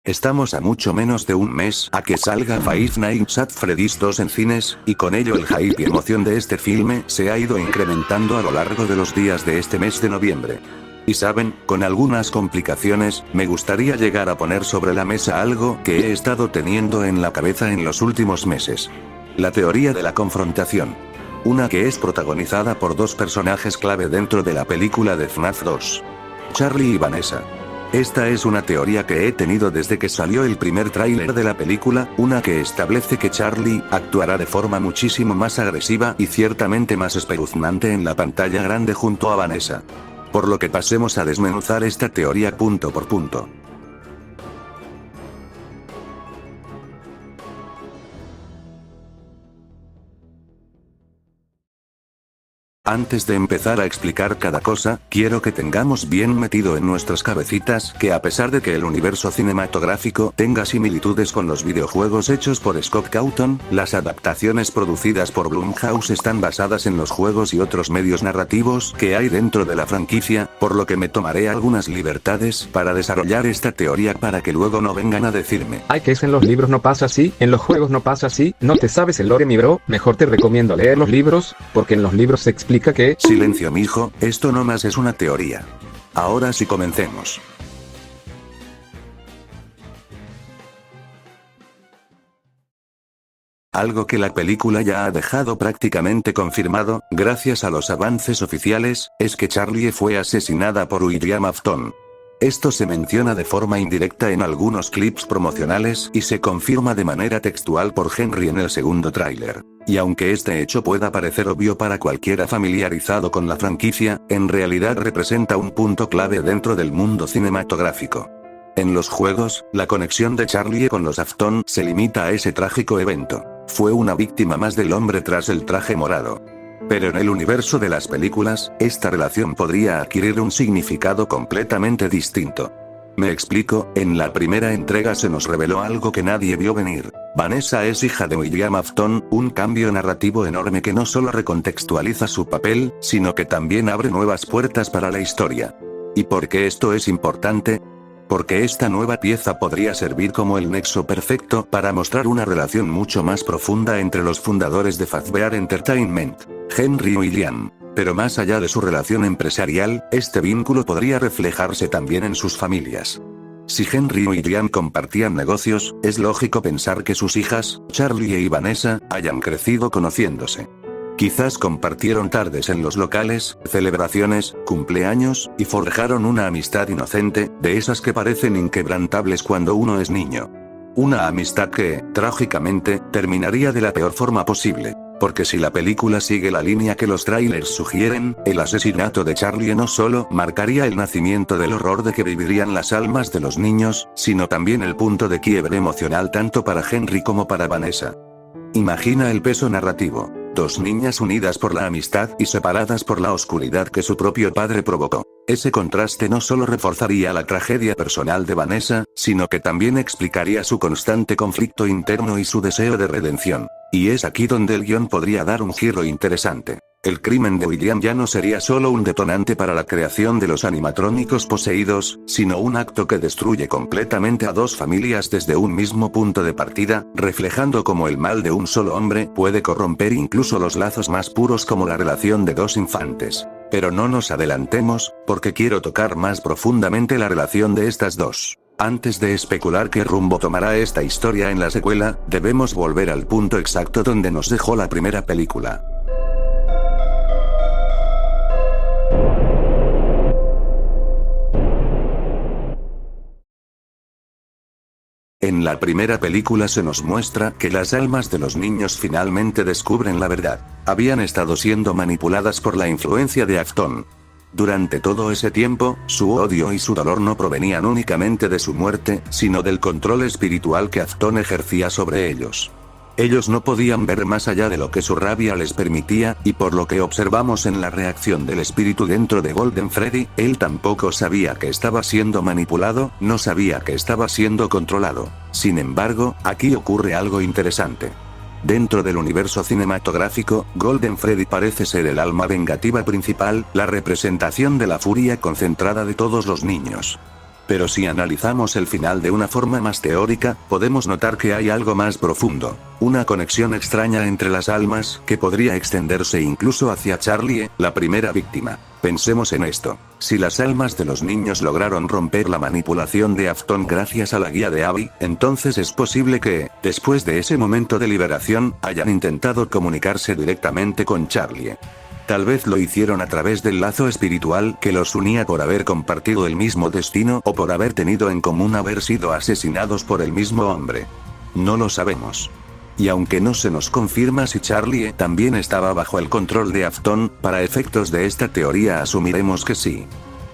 Estamos a mucho menos de un mes a que salga Five Nights at Freddy's 2 en cines, y con ello el hype y emoción de este filme se ha ido incrementando a lo largo de los días de este mes de noviembre. Y saben, con algunas complicaciones, me gustaría llegar a poner sobre la mesa algo que he estado teniendo en la cabeza en los últimos meses. La teoría de la confrontación. Una que es protagonizada por dos personajes clave dentro de la película de FNAF 2. Charlie y Vanessa. Esta es una teoría que he tenido desde que salió el primer tráiler de la película, una que establece que Charlie actuará de forma muchísimo más agresiva y ciertamente más espeluznante en la pantalla grande junto a Vanessa. Por lo que pasemos a desmenuzar esta teoría punto por punto. Antes de empezar a explicar cada cosa, quiero que tengamos bien metido en nuestras cabecitas que a pesar de que el universo cinematográfico tenga similitudes con los videojuegos hechos por Scott Cawthon, las adaptaciones producidas por Blumhouse están basadas en los juegos y otros medios narrativos que hay dentro de la franquicia, por lo que me tomaré algunas libertades para desarrollar esta teoría para que luego no vengan a decirme: ay, que es en los libros no pasa así, en los juegos no pasa así, no te sabes el lore mi bro, mejor te recomiendo leer los libros, porque en los libros se explica que... Silencio mijo, esto no más es una teoría. Ahora sí comencemos. Algo que la película ya ha dejado prácticamente confirmado, gracias a los avances oficiales, es que Charlie fue asesinada por William Afton. Esto se menciona de forma indirecta en algunos clips promocionales y se confirma de manera textual por Henry en el segundo tráiler. Y aunque este hecho pueda parecer obvio para cualquiera familiarizado con la franquicia, en realidad representa un punto clave dentro del mundo cinematográfico. En los juegos, la conexión de Charlie con los Afton se limita a ese trágico evento. Fue una víctima más del hombre tras el traje morado. Pero en el universo de las películas, esta relación podría adquirir un significado completamente distinto. Me explico, en la primera entrega se nos reveló algo que nadie vio venir. Vanessa es hija de William Afton, un cambio narrativo enorme que no solo recontextualiza su papel, sino que también abre nuevas puertas para la historia. ¿Y por qué esto es importante? Porque esta nueva pieza podría servir como el nexo perfecto para mostrar una relación mucho más profunda entre los fundadores de Fazbear Entertainment, Henry y William. Pero más allá de su relación empresarial, este vínculo podría reflejarse también en sus familias. Si Henry y William compartían negocios, es lógico pensar que sus hijas, Charlie y Vanessa, hayan crecido conociéndose. Quizás compartieron tardes en los locales, celebraciones, cumpleaños, y forjaron una amistad inocente, de esas que parecen inquebrantables cuando uno es niño. Una amistad que, trágicamente, terminaría de la peor forma posible. Porque si la película sigue la línea que los trailers sugieren, el asesinato de Charlie no solo marcaría el nacimiento del horror de que vivirían las almas de los niños, sino también el punto de quiebre emocional tanto para Henry como para Vanessa. Imagina el peso narrativo. Dos niñas unidas por la amistad y separadas por la oscuridad que su propio padre provocó. Ese contraste no solo reforzaría la tragedia personal de Vanessa, sino que también explicaría su constante conflicto interno y su deseo de redención. Y es aquí donde el guión podría dar un giro interesante. El crimen de William ya no sería solo un detonante para la creación de los animatrónicos poseídos, sino un acto que destruye completamente a dos familias desde un mismo punto de partida, reflejando cómo el mal de un solo hombre puede corromper incluso los lazos más puros como la relación de dos infantes. Pero no nos adelantemos, porque quiero tocar más profundamente la relación de estas dos. Antes de especular qué rumbo tomará esta historia en la secuela, debemos volver al punto exacto donde nos dejó la primera película. En la primera película se nos muestra que las almas de los niños finalmente descubren la verdad. Habían estado siendo manipuladas por la influencia de Afton. Durante todo ese tiempo, su odio y su dolor no provenían únicamente de su muerte, sino del control espiritual que Afton ejercía sobre ellos. Ellos no podían ver más allá de lo que su rabia les permitía, y por lo que observamos en la reacción del espíritu dentro de Golden Freddy, él tampoco sabía que estaba siendo manipulado, no sabía que estaba siendo controlado. Sin embargo, aquí ocurre algo interesante. Dentro del universo cinematográfico, Golden Freddy parece ser el alma vengativa principal, la representación de la furia concentrada de todos los niños. Pero si analizamos el final de una forma más teórica, podemos notar que hay algo más profundo. Una conexión extraña entre las almas, que podría extenderse incluso hacia Charlie, la primera víctima. Pensemos en esto. Si las almas de los niños lograron romper la manipulación de Afton gracias a la guía de Abby, entonces es posible que, después de ese momento de liberación, hayan intentado comunicarse directamente con Charlie. Tal vez lo hicieron a través del lazo espiritual que los unía por haber compartido el mismo destino o por haber tenido en común haber sido asesinados por el mismo hombre. No lo sabemos. Y aunque no se nos confirma si Charlie también estaba bajo el control de Afton, para efectos de esta teoría asumiremos que sí.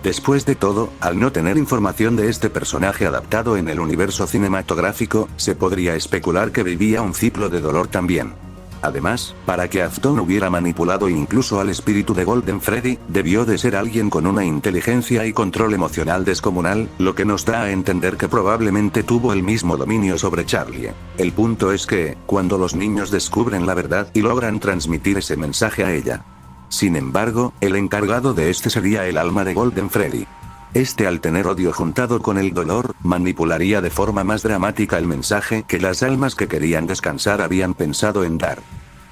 Después de todo, al no tener información de este personaje adaptado en el universo cinematográfico, se podría especular que vivía un ciclo de dolor también. Además, para que Afton hubiera manipulado incluso al espíritu de Golden Freddy, debió de ser alguien con una inteligencia y control emocional descomunal, lo que nos da a entender que probablemente tuvo el mismo dominio sobre Charlie. El punto es que, cuando los niños descubren la verdad y logran transmitir ese mensaje a ella. Sin embargo, el encargado de este sería el alma de Golden Freddy. Este, al tener odio juntado con el dolor, manipularía de forma más dramática el mensaje que las almas que querían descansar habían pensado en dar.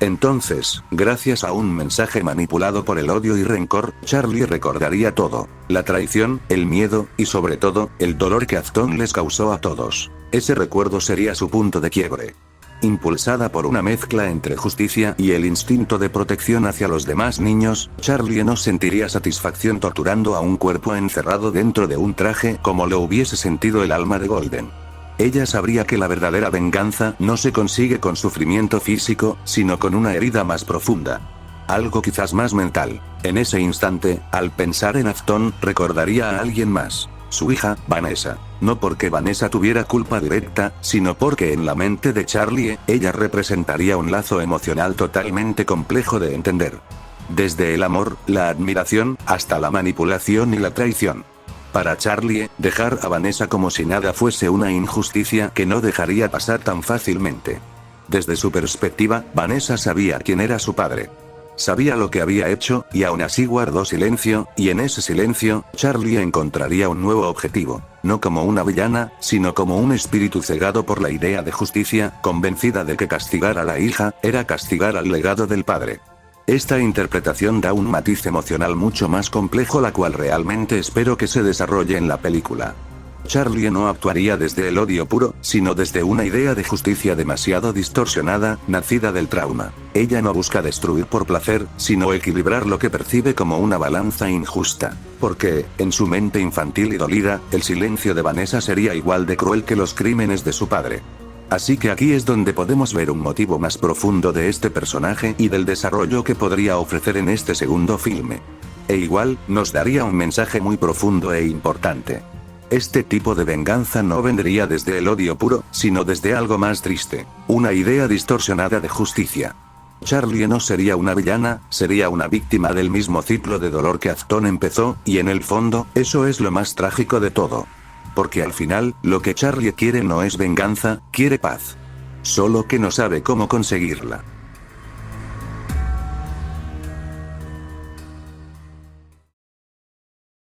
Entonces, gracias a un mensaje manipulado por el odio y rencor, Charlie recordaría todo: la traición, el miedo, y sobre todo, el dolor que Afton les causó a todos. Ese recuerdo sería su punto de quiebre. Impulsada por una mezcla entre justicia y el instinto de protección hacia los demás niños, Charlie no sentiría satisfacción torturando a un cuerpo encerrado dentro de un traje como lo hubiese sentido el alma de Golden. Ella sabría que la verdadera venganza no se consigue con sufrimiento físico, sino con una herida más profunda. Algo quizás más mental. En ese instante, al pensar en Afton, recordaría a alguien más. Su hija, Vanessa. No porque Vanessa tuviera culpa directa, sino porque en la mente de Charlie, ella representaría un lazo emocional totalmente complejo de entender. Desde el amor, la admiración, hasta la manipulación y la traición. Para Charlie, dejar a Vanessa como si nada fuese una injusticia que no dejaría pasar tan fácilmente. Desde su perspectiva, Vanessa sabía quién era su padre. Sabía lo que había hecho, y aún así guardó silencio, y en ese silencio, Charlie encontraría un nuevo objetivo, no como una villana, sino como un espíritu cegado por la idea de justicia, convencida de que castigar a la hija, era castigar al legado del padre. Esta interpretación da un matiz emocional mucho más complejo, la cual realmente espero que se desarrolle en la película. Charlie no actuaría desde el odio puro, sino desde una idea de justicia demasiado distorsionada, nacida del trauma. Ella no busca destruir por placer, sino equilibrar lo que percibe como una balanza injusta. Porque, en su mente infantil y dolida, el silencio de Vanessa sería igual de cruel que los crímenes de su padre. Así que aquí es donde podemos ver un motivo más profundo de este personaje y del desarrollo que podría ofrecer en este segundo filme. E igual, nos daría un mensaje muy profundo e importante. Este tipo de venganza no vendría desde el odio puro, sino desde algo más triste, una idea distorsionada de justicia. Charlie no sería una villana, sería una víctima del mismo ciclo de dolor que Afton empezó, y en el fondo, eso es lo más trágico de todo. Porque al final, lo que Charlie quiere no es venganza, quiere paz. Solo que no sabe cómo conseguirla.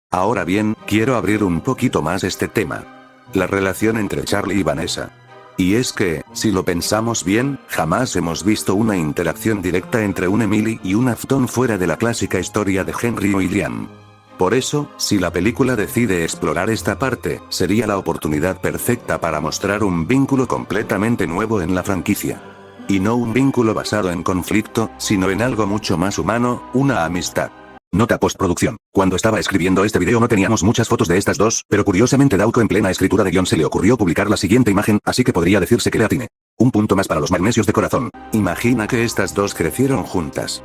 Ahora bien, quiero abrir un poquito más este tema. La relación entre Charlie y Vanessa. Y es que, si lo pensamos bien, jamás hemos visto una interacción directa entre un Emily y un Afton fuera de la clásica historia de Henry William. Por eso, si la película decide explorar esta parte, sería la oportunidad perfecta para mostrar un vínculo completamente nuevo en la franquicia. Y no un vínculo basado en conflicto, sino en algo mucho más humano, una amistad. Nota postproducción. Cuando estaba escribiendo este video no teníamos muchas fotos de estas dos, pero curiosamente Dauco en plena escritura de guión se le ocurrió publicar la siguiente imagen, así que podría decirse que le atiné. Un punto más para los magnesios de corazón. Imagina que estas dos crecieron juntas.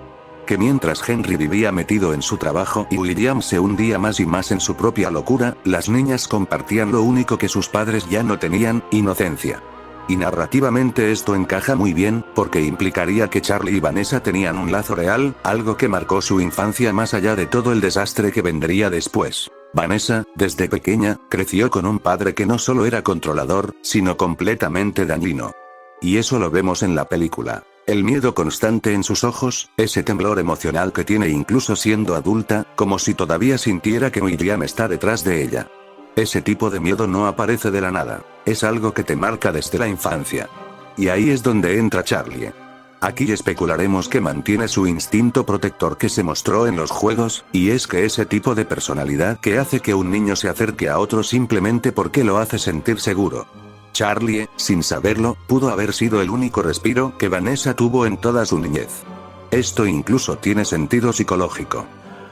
Que mientras Henry vivía metido en su trabajo y William se hundía más y más en su propia locura, las niñas compartían lo único que sus padres ya no tenían, inocencia. Y narrativamente esto encaja muy bien, porque implicaría que Charlie y Vanessa tenían un lazo real, algo que marcó su infancia más allá de todo el desastre que vendría después. Vanessa, desde pequeña, creció con un padre que no solo era controlador, sino completamente dañino. Y eso lo vemos en la película. El miedo constante en sus ojos, ese temblor emocional que tiene incluso siendo adulta, como si todavía sintiera que William está detrás de ella. Ese tipo de miedo no aparece de la nada. Es algo que te marca desde la infancia. Y ahí es donde entra Charlie. Aquí especularemos que mantiene su instinto protector que se mostró en los juegos, y es que ese tipo de personalidad que hace que un niño se acerque a otro simplemente porque lo hace sentir seguro. Charlie, sin saberlo, pudo haber sido el único respiro que Vanessa tuvo en toda su niñez. Esto incluso tiene sentido psicológico.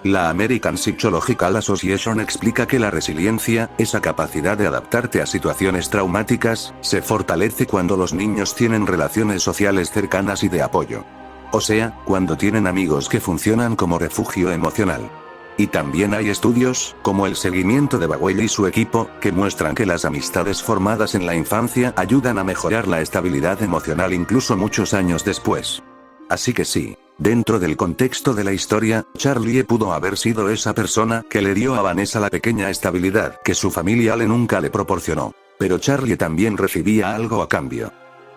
La American Psychological Association explica que la resiliencia, esa capacidad de adaptarte a situaciones traumáticas, se fortalece cuando los niños tienen relaciones sociales cercanas y de apoyo. O sea, cuando tienen amigos que funcionan como refugio emocional. Y también hay estudios, como el seguimiento de Bagwell y su equipo, que muestran que las amistades formadas en la infancia ayudan a mejorar la estabilidad emocional incluso muchos años después. Así que sí, dentro del contexto de la historia, Charlie pudo haber sido esa persona que le dio a Vanessa la pequeña estabilidad que su familia nunca le proporcionó. Pero Charlie también recibía algo a cambio.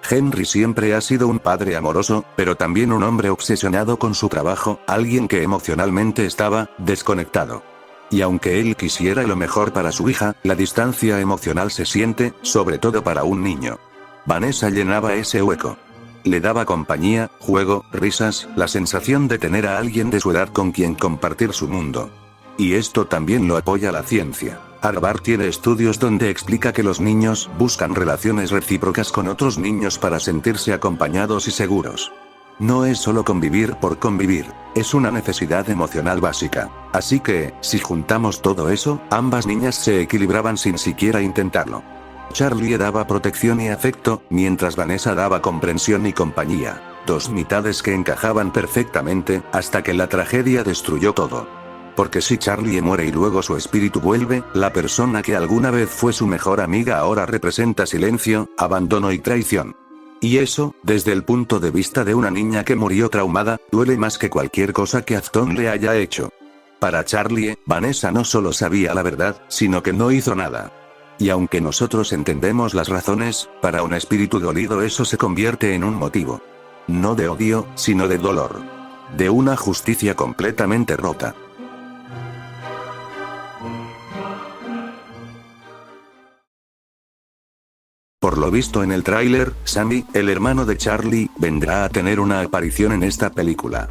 Henry siempre ha sido un padre amoroso, pero también un hombre obsesionado con su trabajo, alguien que emocionalmente estaba desconectado. Y aunque él quisiera lo mejor para su hija, la distancia emocional se siente, sobre todo para un niño. Vanessa llenaba ese hueco. Le daba compañía, juego, risas, la sensación de tener a alguien de su edad con quien compartir su mundo. Y esto también lo apoya la ciencia. Harvard tiene estudios donde explica que los niños buscan relaciones recíprocas con otros niños para sentirse acompañados y seguros. No es solo convivir por convivir, es una necesidad emocional básica. Así que, si juntamos todo eso, ambas niñas se equilibraban sin siquiera intentarlo. Charlie daba protección y afecto, mientras Vanessa daba comprensión y compañía. Dos mitades que encajaban perfectamente, hasta que la tragedia destruyó todo. Porque si Charlie muere y luego su espíritu vuelve, la persona que alguna vez fue su mejor amiga ahora representa silencio, abandono y traición. Y eso, desde el punto de vista de una niña que murió traumada, duele más que cualquier cosa que Afton le haya hecho. Para Charlie, Vanessa no solo sabía la verdad, sino que no hizo nada. Y aunque nosotros entendemos las razones, para un espíritu dolido eso se convierte en un motivo. No de odio, sino de dolor. De una justicia completamente rota. Por lo visto en el tráiler, Sammy, el hermano de Charlie, vendrá a tener una aparición en esta película.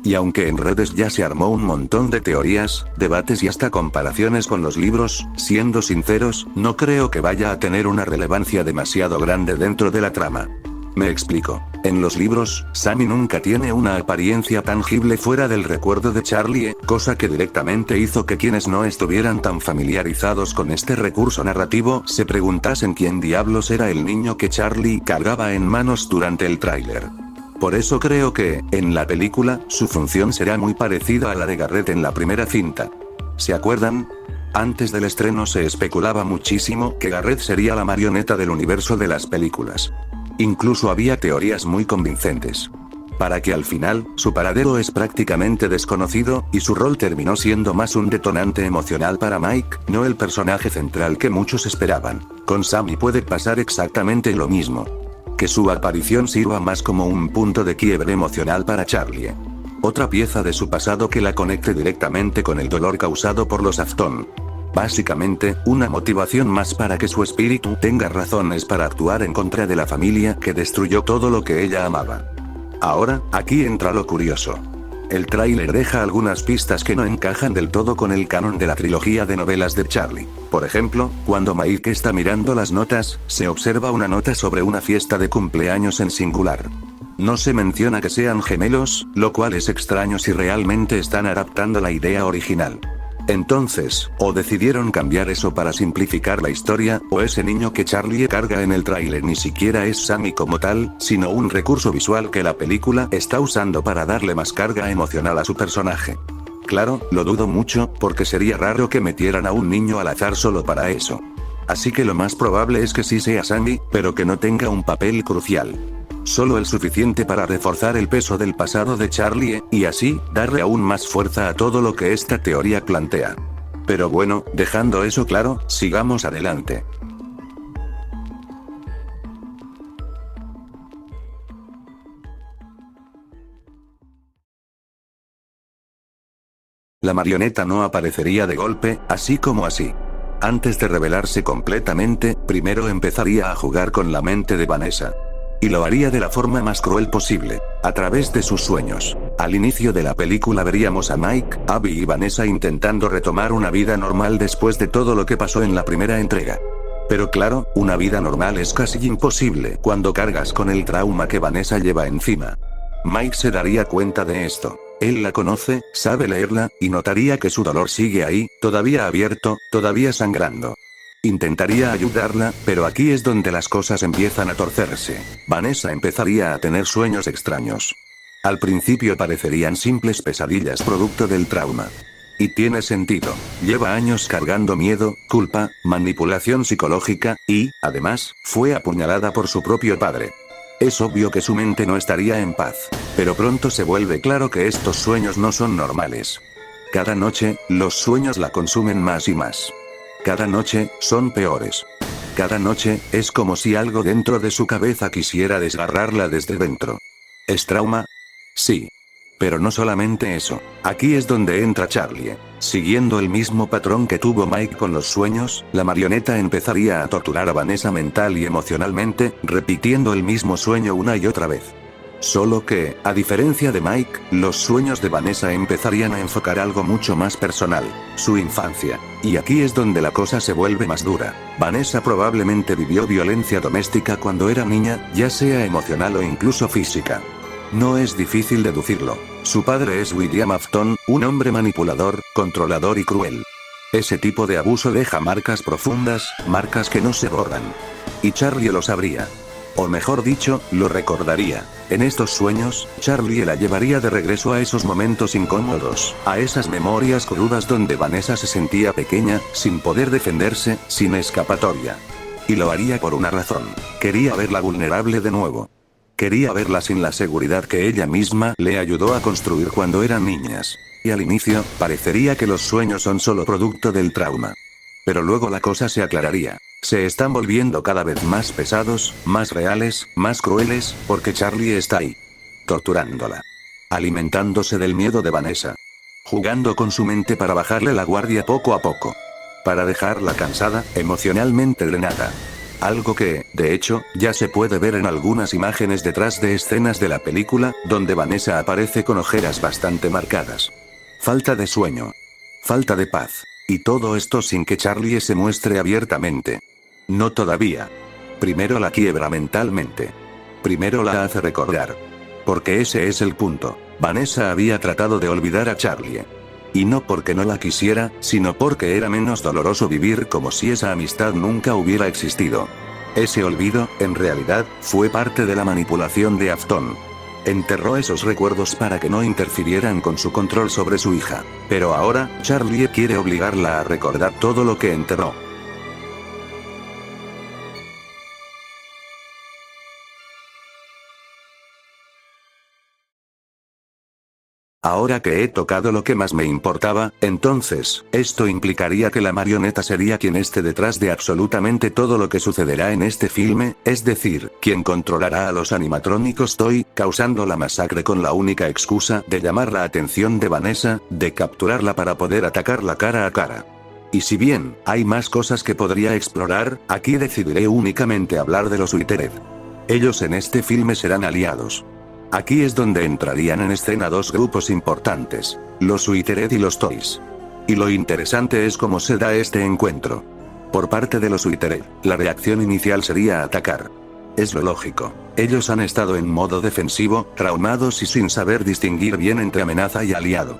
Y aunque en redes ya se armó un montón de teorías, debates y hasta comparaciones con los libros, siendo sinceros, no creo que vaya a tener una relevancia demasiado grande dentro de la trama. Me explico. En los libros, Sammy nunca tiene una apariencia tangible fuera del recuerdo de Charlie, cosa que directamente hizo que quienes no estuvieran tan familiarizados con este recurso narrativo se preguntasen quién diablos era el niño que Charlie cargaba en manos durante el tráiler. Por eso creo que, en la película, su función será muy parecida a la de Garrett en la primera cinta. ¿Se acuerdan? Antes del estreno se especulaba muchísimo que Garrett sería la marioneta del universo de las películas. Incluso había teorías muy convincentes. Para que al final, su paradero es prácticamente desconocido, y su rol terminó siendo más un detonante emocional para Mike, no el personaje central que muchos esperaban. Con Sammy puede pasar exactamente lo mismo. Que su aparición sirva más como un punto de quiebre emocional para Charlie. Otra pieza de su pasado que la conecte directamente con el dolor causado por los Afton. Básicamente, una motivación más para que su espíritu tenga razones para actuar en contra de la familia que destruyó todo lo que ella amaba. Ahora, aquí entra lo curioso. El tráiler deja algunas pistas que no encajan del todo con el canon de la trilogía de novelas de Charlie. Por ejemplo, cuando Mike está mirando las notas, se observa una nota sobre una fiesta de cumpleaños en singular. No se menciona que sean gemelos, lo cual es extraño si realmente están adaptando la idea original. Entonces, o decidieron cambiar eso para simplificar la historia, o ese niño que Charlie carga en el tráiler ni siquiera es Sammy como tal, sino un recurso visual que la película está usando para darle más carga emocional a su personaje. Claro, lo dudo mucho, porque sería raro que metieran a un niño al azar solo para eso. Así que lo más probable es que sí sea Sammy, pero que no tenga un papel crucial. Solo el suficiente para reforzar el peso del pasado de Charlie, y así, darle aún más fuerza a todo lo que esta teoría plantea. Pero bueno, dejando eso claro, sigamos adelante. La marioneta no aparecería de golpe, así como así. Antes de revelarse completamente, primero empezaría a jugar con la mente de Vanessa. Y lo haría de la forma más cruel posible, a través de sus sueños. Al inicio de la película veríamos a Mike, Abby y Vanessa intentando retomar una vida normal después de todo lo que pasó en la primera entrega. Pero claro, una vida normal es casi imposible cuando cargas con el trauma que Vanessa lleva encima. Mike se daría cuenta de esto. Él la conoce, sabe leerla, y notaría que su dolor sigue ahí, todavía abierto, todavía sangrando. Intentaría ayudarla, pero aquí es donde las cosas empiezan a torcerse. Vanessa empezaría a tener sueños extraños. Al principio parecerían simples pesadillas producto del trauma. Y tiene sentido. Lleva años cargando miedo, culpa, manipulación psicológica, y, además, fue apuñalada por su propio padre. Es obvio que su mente no estaría en paz. Pero pronto se vuelve claro que estos sueños no son normales. Cada noche, los sueños la consumen más y más. Cada noche, son peores. Cada noche, es como si algo dentro de su cabeza quisiera desgarrarla desde dentro. ¿Es trauma? Sí. Pero no solamente eso. Aquí es donde entra Charlie. Siguiendo el mismo patrón que tuvo Mike con los sueños, la marioneta empezaría a torturar a Vanessa mental y emocionalmente, repitiendo el mismo sueño una y otra vez. Solo que, a diferencia de Mike, los sueños de Vanessa empezarían a enfocar algo mucho más personal, su infancia. Y aquí es donde la cosa se vuelve más dura. Vanessa probablemente vivió violencia doméstica cuando era niña, ya sea emocional o incluso física. No es difícil deducirlo. Su padre es William Afton, un hombre manipulador, controlador y cruel. Ese tipo de abuso deja marcas profundas, marcas que no se borran. Y Charlie lo sabría. O mejor dicho, lo recordaría. En estos sueños, Charlie la llevaría de regreso a esos momentos incómodos, a esas memorias crudas donde Vanessa se sentía pequeña, sin poder defenderse, sin escapatoria. Y lo haría por una razón. Quería verla vulnerable de nuevo. Quería verla sin la seguridad que ella misma le ayudó a construir cuando eran niñas. Y al inicio, parecería que los sueños son solo producto del trauma. Pero luego la cosa se aclararía. Se están volviendo cada vez más pesados, más reales, más crueles, porque Charlie está ahí. Torturándola. Alimentándose del miedo de Vanessa. Jugando con su mente para bajarle la guardia poco a poco. Para dejarla cansada, emocionalmente drenada. Algo que, de hecho, ya se puede ver en algunas imágenes detrás de escenas de la película, donde Vanessa aparece con ojeras bastante marcadas. Falta de sueño. Falta de paz. Y todo esto sin que Charlie se muestre abiertamente. No todavía. Primero la quiebra mentalmente. Primero la hace recordar. Porque ese es el punto. Vanessa había tratado de olvidar a Charlie. Y no porque no la quisiera, sino porque era menos doloroso vivir como si esa amistad nunca hubiera existido. Ese olvido, en realidad, fue parte de la manipulación de Afton. Enterró esos recuerdos para que no interfirieran con su control sobre su hija. Pero ahora, Charlie quiere obligarla a recordar todo lo que enterró. Ahora que he tocado lo que más me importaba, entonces, esto implicaría que la marioneta sería quien esté detrás de absolutamente todo lo que sucederá en este filme, es decir, quien controlará a los animatrónicos Toy, causando la masacre con la única excusa de llamar la atención de Vanessa, de capturarla para poder atacarla cara a cara. Y si bien, hay más cosas que podría explorar, aquí decidiré únicamente hablar de los Withered. Ellos en este filme serán aliados. Aquí es donde entrarían en escena dos grupos importantes, los Withered y los Toys. Y lo interesante es cómo se da este encuentro. Por parte de los Withered, la reacción inicial sería atacar. Es lo lógico. Ellos han estado en modo defensivo, traumados y sin saber distinguir bien entre amenaza y aliado.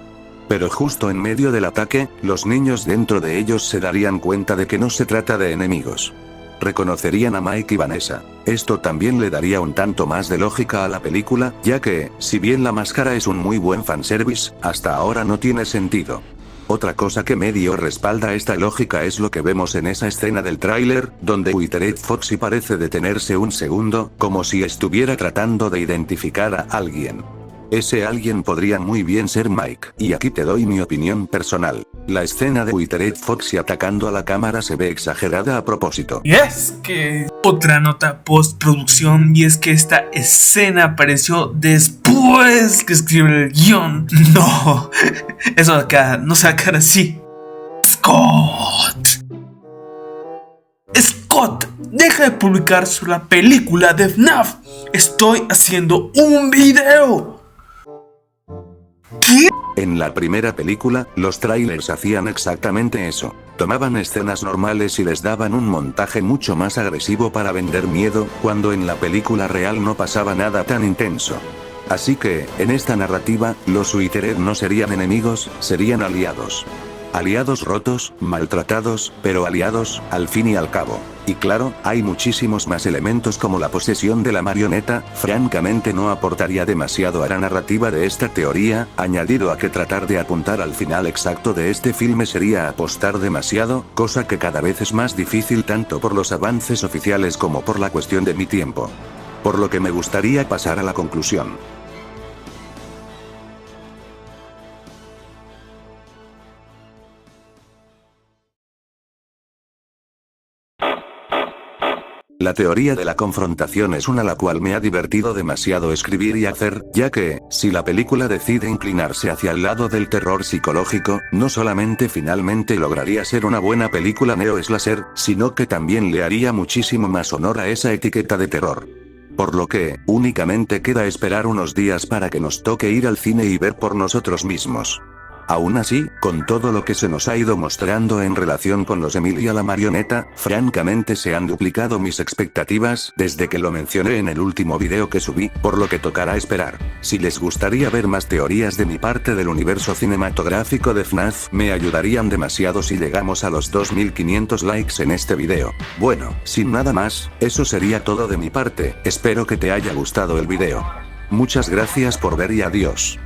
Pero justo en medio del ataque, los niños dentro de ellos se darían cuenta de que no se trata de enemigos. Reconocerían a Mike y Vanessa. Esto también le daría un tanto más de lógica a la película, ya que, si bien la máscara es un muy buen fanservice, hasta ahora no tiene sentido. Otra cosa que medio respalda esta lógica es lo que vemos en esa escena del tráiler, donde Withered Foxy parece detenerse un segundo, como si estuviera tratando de identificar a alguien. Ese alguien podría muy bien ser Mike. Y aquí te doy mi opinión personal. La escena de Withered Foxy atacando a la cámara se ve exagerada a propósito. Y es que otra nota postproducción, y es que esta escena apareció después que escribir el guión. No, eso acá no se va a quedar así. Scott. God, deja de publicar sobre la película de FNAF. Estoy haciendo un video. ¿Qué? En la primera película, los trailers hacían exactamente eso. Tomaban escenas normales y les daban un montaje mucho más agresivo para vender miedo, cuando en la película real no pasaba nada tan intenso. Así que, en esta narrativa, los Wither no serían enemigos, serían aliados. Aliados rotos, maltratados, pero aliados, al fin y al cabo. Y claro, hay muchísimos más elementos como la posesión de la marioneta. Francamente no aportaría demasiado a la narrativa de esta teoría, añadido a que tratar de apuntar al final exacto de este filme sería apostar demasiado, cosa que cada vez es más difícil tanto por los avances oficiales como por la cuestión de mi tiempo. Por lo que me gustaría pasar a la conclusión. La teoría de la confrontación es una la cual me ha divertido demasiado escribir y hacer, ya que, si la película decide inclinarse hacia el lado del terror psicológico, no solamente finalmente lograría ser una buena película neo-slasher, sino que también le haría muchísimo más honor a esa etiqueta de terror. Por lo que, únicamente queda esperar unos días para que nos toque ir al cine y ver por nosotros mismos. Aún así, con todo lo que se nos ha ido mostrando en relación con los Emilia la marioneta, francamente se han duplicado mis expectativas desde que lo mencioné en el último video que subí, por lo que tocará esperar. Si les gustaría ver más teorías de mi parte del universo cinematográfico de FNAF, me ayudarían demasiado si llegamos a los 2500 likes en este video. Bueno, sin nada más, eso sería todo de mi parte, espero que te haya gustado el video. Muchas gracias por ver y adiós.